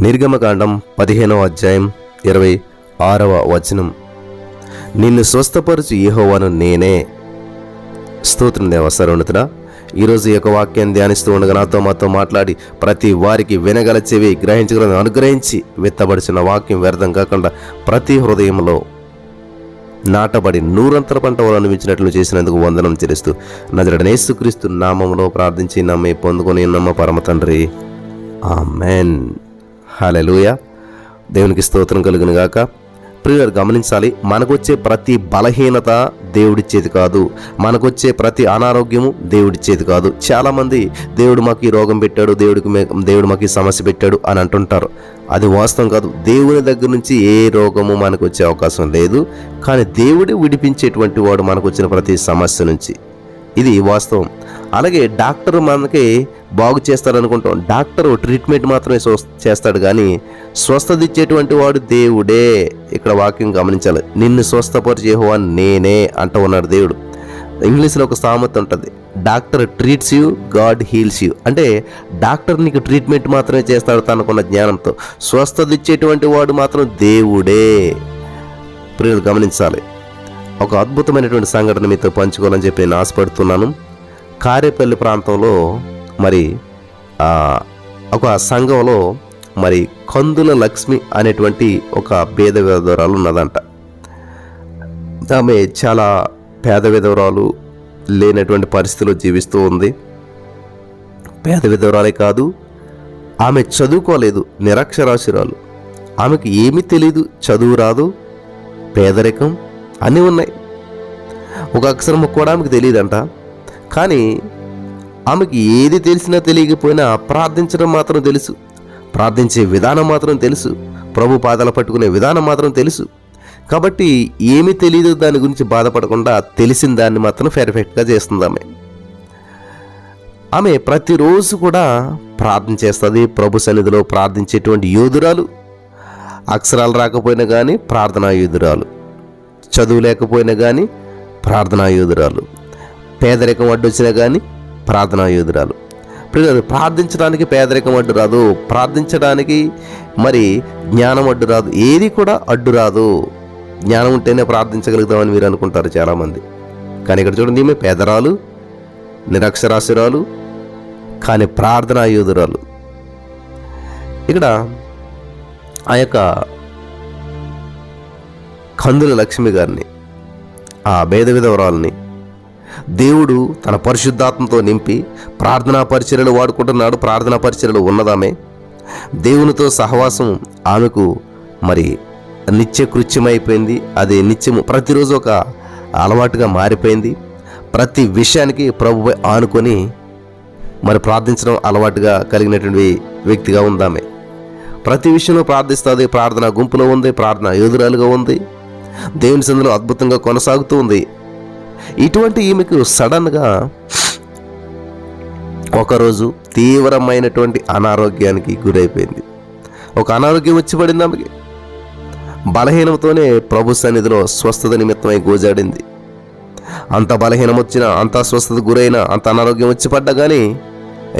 నిర్గమకాండం 15వ అధ్యాయం 26వ వచనం. నిన్ను స్వస్థపరచు యెహోవాను నేనే. స్తోత్రం దేవా సర్వోన్నతుడా. ఈరోజు ఈ యొక్క వాక్యాన్ని ధ్యానిస్తూ ఉండగా నాతో మాతో మాట్లాడి ప్రతి వారికి వినగల చెవి గ్రహించగలను అనుగ్రహించి విత్తబడిచిన వాక్యం వ్యర్థం కాకుండా ప్రతి హృదయంలో నాటబడి నూరంతర పంట అనుభవించినట్లు చేసినందుకు వందనం చెల్లిస్తూ నజరేయుడైన యేసుక్రీస్తు నామములో ప్రార్థించి నమ్మి పొందుకొని నమ్మ పరమ తండ్రి, ఆమెన్. హల్లెలూయా. దేవునికి స్తోత్రం కలుగును గాక. ప్రియులారా, గమనించాలి, మనకొచ్చే ప్రతి బలహీనత దేవుడిచ్చేది కాదు. మనకొచ్చే ప్రతి అనారోగ్యము దేవుడిచ్చేది కాదు. చాలామంది దేవుడు మాకు ఈ రోగం పెట్టాడు, దేవుడు మాకు ఈ సమస్య పెట్టాడు అని అంటుంటారు. అది వాస్తవం కాదు. దేవుని దగ్గర నుంచి ఏ రోగము మనకు వచ్చే అవకాశం లేదు. కానీ దేవుడే విడిపించేటువంటి వాడు మనకు వచ్చిన ప్రతి సమస్య నుంచి. ఇది వాస్తవం. అలాగే డాక్టర్ మనకి బాగు చేస్తాడనుకుంటాం. డాక్టర్ ట్రీట్మెంట్ మాత్రమే చేస్తాడు, కానీ స్వస్థత ఇచ్చేటువంటి వాడు దేవుడే. ఇక్కడ వాక్యం గమనించాలి. నిన్ను స్వస్థపరిచే యెహోవా నేనే అంటూ ఉన్నాడు దేవుడు. ఇంగ్లీష్లో ఒక సామెత ఉంటుంది, doctor treats you, God heels you. అంటే డాక్టర్ నీకు ట్రీట్మెంట్ మాత్రమే చేస్తాడు తనకున్న జ్ఞానంతో. స్వస్థత ఇచ్చేటువంటి వాడు మాత్రం దేవుడే. ప్రియులు గమనించాలి. ఒక అద్భుతమైనటువంటి సంఘటన మీతో పంచుకోవాలని చెప్పి నేను ఆశపడుతున్నాను. కారేపల్లి ప్రాంతంలో ఒక సంఘంలో కందుల లక్ష్మి అనేటువంటి ఒక పేద విధవరాలు ఉన్నదంట. ఆమె చాలా పేద విధవరాలు, లేనటువంటి పరిస్థితిలో జీవిస్తూ ఉంది. పేద విధవరాలే కాదు, ఆమె చదువుకోలేదు, నిరక్షరాస్యురాలు. ఆమెకు ఏమీ తెలీదు, చదువు రాదు, పేదరికం అన్నీ ఉన్నాయి. ఒక అక్షరం కూడా ఆమెకు తెలియదంట. కానీ ఆమెకి ఏది తెలిసినా తెలియకపోయినా ప్రార్థించడం మాత్రం తెలుసు, ప్రార్థించే విధానం మాత్రం తెలుసు, ప్రభు పాదాలు పట్టుకునే విధానం మాత్రం తెలుసు. కాబట్టి ఏమీ తెలియదు దాని గురించి బాధపడకుండా తెలిసిన దాన్ని మాత్రం పెర్ఫెక్ట్గా చేస్తుంది. ఆమె ప్రతిరోజు కూడా ప్రార్థన చేస్తుంది. ప్రభు సన్నిధిలో ప్రార్థించేటువంటి యోధురాలు. అక్షరాలు రాకపోయినా కానీ ప్రార్థనా యోధురాలు, చదువు లేకపోయినా కానీ ప్రార్థనా యోధురాలు, పేదరికం అడ్డు వచ్చినా కానీ ప్రార్థనా యోధురాలు. ప్రార్థించడానికి పేదరికం అడ్డు రాదు, ప్రార్థించడానికి జ్ఞానం అడ్డు రాదు, ఏది కూడా అడ్డు రాదు. జ్ఞానం ఉంటేనే ప్రార్థించగలుగుతామని మీరు అనుకుంటారు చాలామంది. కానీ ఇక్కడ చూడండి, ఈమె పేదరాలు, నిరక్షరాస్యురాలు, కానీ ప్రార్థనా యోధురాలు. ఇక్కడ ఆ యొక్క కందుల లక్ష్మి గారిని, ఆ భేద విధవరాలని దేవుడు తన పరిశుద్ధాత్మతో నింపి ప్రార్థనా పరిచర్యలు వాడుకుంటున్నాడు. ప్రార్థనా పరిచర్యలు ఉన్నదామే. దేవునితో సహవాసం ఆమెకు నిత్య కృత్యమైపోయింది. అది నిత్యము ప్రతిరోజు ఒక అలవాటుగా మారిపోయింది. ప్రతి విషయానికి ప్రభువే ఆనుకొని ప్రార్థించడం అలవాటుగా కలిగినటువంటి వ్యక్తిగా ఉందామే. ప్రతి విషయంలో ప్రార్థిస్తుంది. ప్రార్థన గుంపులో ఉంది, ప్రార్థన యోధురాలుగా ఉంది, దేవుని సందులో అద్భుతంగా కొనసాగుతూ ఉంది. ఇటువంటి ఈమెకు సడన్గా ఒకరోజు తీవ్రమైనటువంటి అనారోగ్యానికి గురైపోయింది. ఒక అనారోగ్యం వచ్చి పడింది ఆమెకి. బలహీనంతోనే ప్రభు సన్నిధిలో స్వస్థత నిమిత్తమై గోజాడింది. అంత బలహీనం వచ్చినా, అంత స్వస్థత గురైనా, అంత అనారోగ్యం వచ్చి పడ్డా కానీ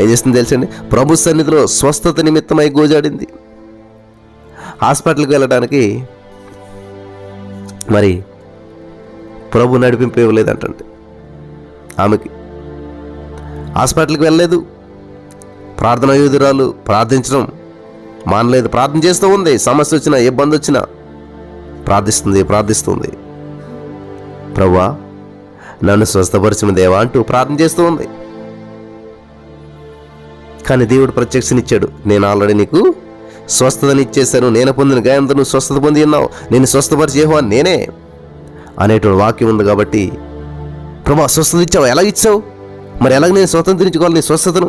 ఏం చేస్తుంది తెలుసండి, ప్రభు సన్నిధిలో స్వస్థత నిమిత్తమై గోజాడింది. హాస్పిటల్కి వెళ్ళడానికి ప్రభు నడిపింపు ఇవ్వలేదంటండి. ఆమెకి హాస్పిటల్కి వెళ్ళలేదు. ప్రార్థనా యోధురాలు ప్రార్థించడం మానలేదు. ప్రార్థన చేస్తూ ఉంది. సమస్య వచ్చినా, ఇబ్బంది వచ్చినా ప్రార్థిస్తుంది. ప్రభువా నన్ను స్వస్థపరచు దేవా అంటూ ప్రార్థన చేస్తూ ఉంది. కానీ దేవుడు ప్రత్యక్షనిచ్చాడు. నేను ఆల్రెడీ నీకు స్వస్థతనిచ్చేశాను, నేను పొందిన గాయంతో నువ్వు స్వస్థత పొంది ఉన్నావు, నేను స్వస్థపరిచే యెహోవా నేనే అనేటువంటి వాక్యం ఉంది. కాబట్టి ప్రభా స్వస్థత ఇచ్చావు, ఎలా ఇచ్చావు, ఎలాగ నేను స్వతంత్రించుకోవాలి నీ స్వస్థతను?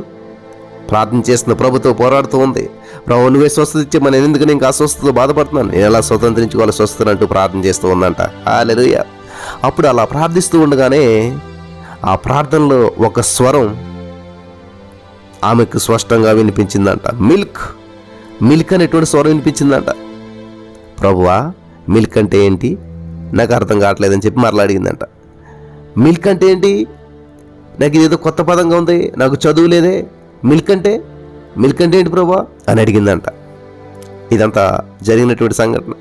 ప్రార్థన చేస్తున్న ప్రభుతో పోరాడుతూ ఉంది. ప్రభు నువ్వే స్వస్థత ఇచ్చే, నేను ఎందుకు ఇంకా అస్వస్థతతో బాధపడుతున్నాను, నేను ఎలా స్వతంత్రించుకోవాలి స్వస్థతను అంటూ ప్రార్థన చేస్తూ ఉందంట. హల్లెలూయా. అప్పుడు అలా ప్రార్థిస్తూ ఉండగానే ఆ ప్రార్థనలో ఒక స్వరం ఆమెకు స్పష్టంగా వినిపించిందంట. మిల్క్ అనేటువంటి స్వరం వినిపించిందంట. ప్రభువా మిల్క్ అంటే ఏంటి, నాకు అర్థం కావట్లేదని చెప్పి మరలా అడిగిందంట. మిల్క్ అంటే ఏంటి, నాకు ఇదేదో కొత్త పదంగా ఉంది, నాకు చదువు లేదే, మిల్క్ అంటే ఏంటి ప్రభా అని అడిగిందంట. ఇదంతా జరిగినటువంటి సంఘటన.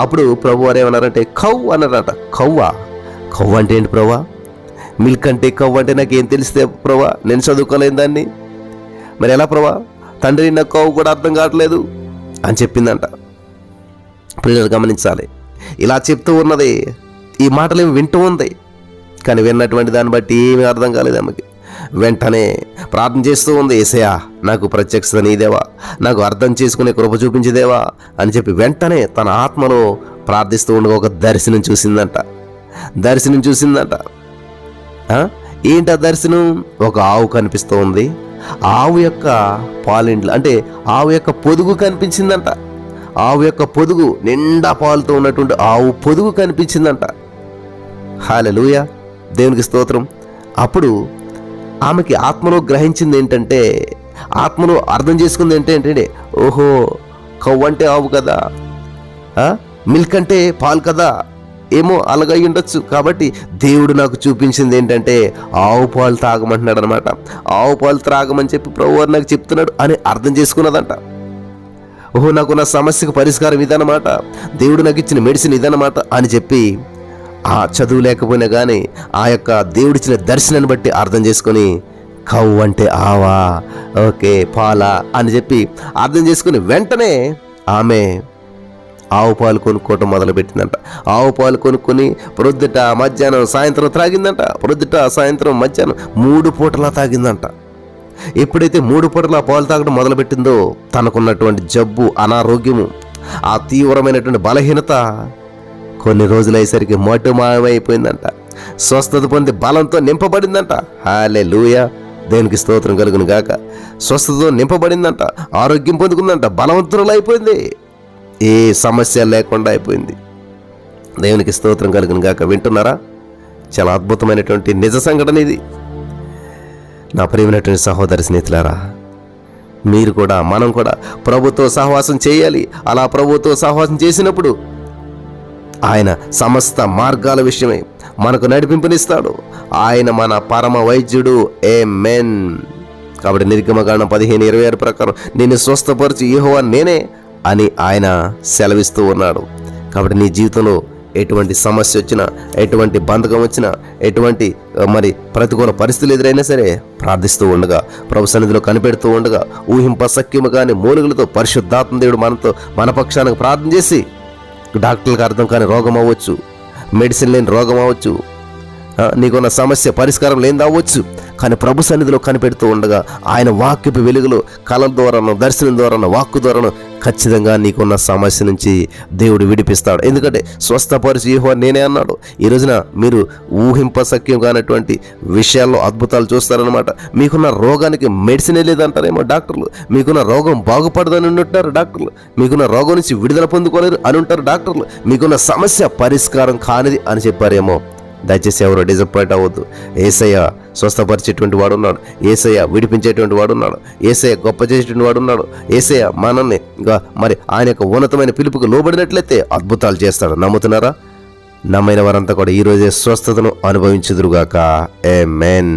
అప్పుడు ప్రభు వారు ఏమన్నారంటే కవ్వు అన్నారట. కవ్వు అంటే ఏంటి ప్రభా? మిల్క్ అంటే కవ్వు అంటే నాకేం తెలిస్తే ప్రభా? నేను చదువుకోలేను దాన్ని, మరి ఎలా ప్రభా? తండ్రి నాకు కవ్వు కూడా అర్థం కావట్లేదు అని చెప్పిందంట. పిల్లలు గమనించాలి, ఇలా చెప్తూ ఉన్నది, ఈ మాటలు ఏమి వింటూ ఉంది, కానీ విన్నటువంటి దాన్ని బట్టి ఏమీ అర్థం కాలేదు ఆమెకి. వెంటనే ప్రార్థన చేస్తూ ఉంది, యేసయ్యా నాకు ప్రత్యక్షత నీదేవా, నాకు అర్థం చేసుకునే కృప చూపించేదేవా అని చెప్పి వెంటనే తన ఆత్మలో ప్రార్థిస్తూ ఉండగా ఒక దర్శనం చూసిందంట. ఏంటి ఆ దర్శనం? ఒక ఆవు కనిపిస్తూ ఉంది. ఆవు యొక్క పాలిండ్లు అంటే ఆవు యొక్క పొదుగు కనిపించిందంట. ఆవు యొక్క పొదుగు నిండా పాలుతో ఉన్నటువంటి ఆవు పొదుగు కనిపించిందంట. హల్లెలూయా, దేవునికి స్తోత్రం. అప్పుడు ఆమెకి ఆత్మలో గ్రహించింది ఏంటంటే, ఆత్మలో అర్థం చేసుకుంది ఏంటంటే, ఓహో కవ్వు అంటే ఆవు కదా, మిల్క్ అంటే పాలు కదా, ఏమో అలాగై ఉండొచ్చు. కాబట్టి దేవుడు నాకు చూపించింది ఏంటంటే ఆవు పాలు తాగమంటున్నాడు అనమాట. ఆవు పాలు త్రాగమని చెప్పి ప్రభువారు నాకు చెప్తున్నాడు అని అర్థం చేసుకున్నదంట. ఓహో నాకున్న సమస్యకు పరిష్కారం ఇదన్నమాట, దేవుడు నాకు ఇచ్చిన మెడిసిన్ ఇదన్నమాట అని చెప్పి ఆ చదువు లేకపోయినా కానీ ఆ యొక్క దేవుడిచ్చిన దర్శనాన్ని బట్టి అర్థం చేసుకొని కవ్వు అంటే ఆవా, ఓకే పాలా అని చెప్పి అర్థం చేసుకుని వెంటనే ఆమె ఆవు పాలు కొనుక్కోవటం మొదలుపెట్టిందంట. ఆవు పాలు కొనుక్కొని ప్రొద్దుట మధ్యాహ్నం సాయంత్రం త్రాగిందంట. ప్రొద్దుట సాయంత్రం మధ్యాహ్నం 3 పూటలా తాగిందంట. ఎప్పుడైతే 3 పూటలా పాలు తాగడం మొదలుపెట్టిందో తనకున్నటువంటి జబ్బు, అనారోగ్యము, ఆ తీవ్రమైనటువంటి బలహీనత కొన్ని రోజులయ్యేసరికి మటుమాయమైపోయిందంట. స్వస్థత పొంది బలంతో నింపబడిందంట. హల్లెలూయా, దేవునికి స్తోత్రం కలుగును గాక. స్వస్థతతో నింపబడిందంట, ఆరోగ్యం పొందుకుందంట, బలవంతురాలైపోయింది, ఏ సమస్య లేకుండా అయిపోయింది. దేవునికి స్తోత్రం కలుగును గాక. వింటున్నారా? చాలా అద్భుతమైనటువంటి నిజ సంఘటన ఇది. నా ప్రియమైనటువంటి సహోదరి స్నేహితులారా, మీరు కూడా మనం కూడా ప్రభుతో సహవాసం చేయాలి. అలా ప్రభుతో సహవాసం చేసినప్పుడు ఆయన సమస్త మార్గాల విషయమై మనకు నడిపింపునిస్తాడు. ఆయన మన పరమ వైద్యుడు. ఆమేన్. కాబట్టి నిర్గమకాండం 15:26 ప్రకారం నిన్ను స్వస్థపరిచి యెహోవా నేనే అని ఆయన సెలవిస్తూ ఉన్నాడు. కాబట్టి నీ జీవితంలో ఎటువంటి సమస్య వచ్చినా, ఎటువంటి బంధకం వచ్చినా, ఎటువంటి మరి ప్రతికూల పరిస్థితులు ఎదురైనా సరే ప్రార్థిస్తూ ఉండగా, ప్రభు సన్నిధిలో కనిపెడుతూ ఉండగా, ఊహింప సఖ్యము కానీ మూలుగులతో పరిశుద్ధాత్మ దేవుడు మనతో మన పక్షానికి ప్రార్థన చేసి, డాక్టర్లకు అర్థం కాని రోగం అవ్వచ్చు, మెడిసిన్ లేని రోగం అవ్వచ్చు, నీకున్న సమస్య పరిష్కారం లేని అవ్వచ్చు, కానీ ప్రభు సన్నిధిలో కనిపెడుతూ ఉండగా ఆయన వాక్యపు వెలుగులో కళల ద్వారాను, దర్శనం ద్వారాను, వాక్కు ద్వారాను ఖచ్చితంగా నీకున్న సమస్య నుంచి దేవుడు విడిపిస్తాడు. ఎందుకంటే స్వస్థపరిచి యెహోవా నేనే అన్నాడు. ఈ రోజున మీరు ఊహింపశక్యం కానటువంటి విషయాల్లో అద్భుతాలు చూస్తారనమాట. మీకున్న రోగానికి మెడిసినే లేదంటారేమో డాక్టర్లు, మీకున్న రోగం బాగుపడదని ఉంటారు డాక్టర్లు, మీకున్న రోగం నుంచి విడుదల పొందుకోలేరు అని ఉంటారు డాక్టర్లు, మీకున్న సమస్య పరిష్కారం కానిది అని చెప్పారేమో. దయచేసి ఎవరో డిసప్పాయింట్ అవ్వద్దు. యేసయ్య స్వస్థపరిచేటువంటి వాడు ఉన్నాడు, యేసయ్య విడిపించేటువంటి వాడు ఉన్నాడు, యేసయ్య గొప్ప చేసేటువంటి వాడు ఉన్నాడు. యేసయ్య మనల్ని మరి ఆయన యొక్క ఉన్నతమైన పిలుపుకు లోబడినట్లయితే అద్భుతాలు చేస్తాడు. నమ్ముతున్నారా? నమ్మిన వారంతా కూడా ఈరోజే స్వస్థతను అనుభవించుదురుగాక. ఆమేన్.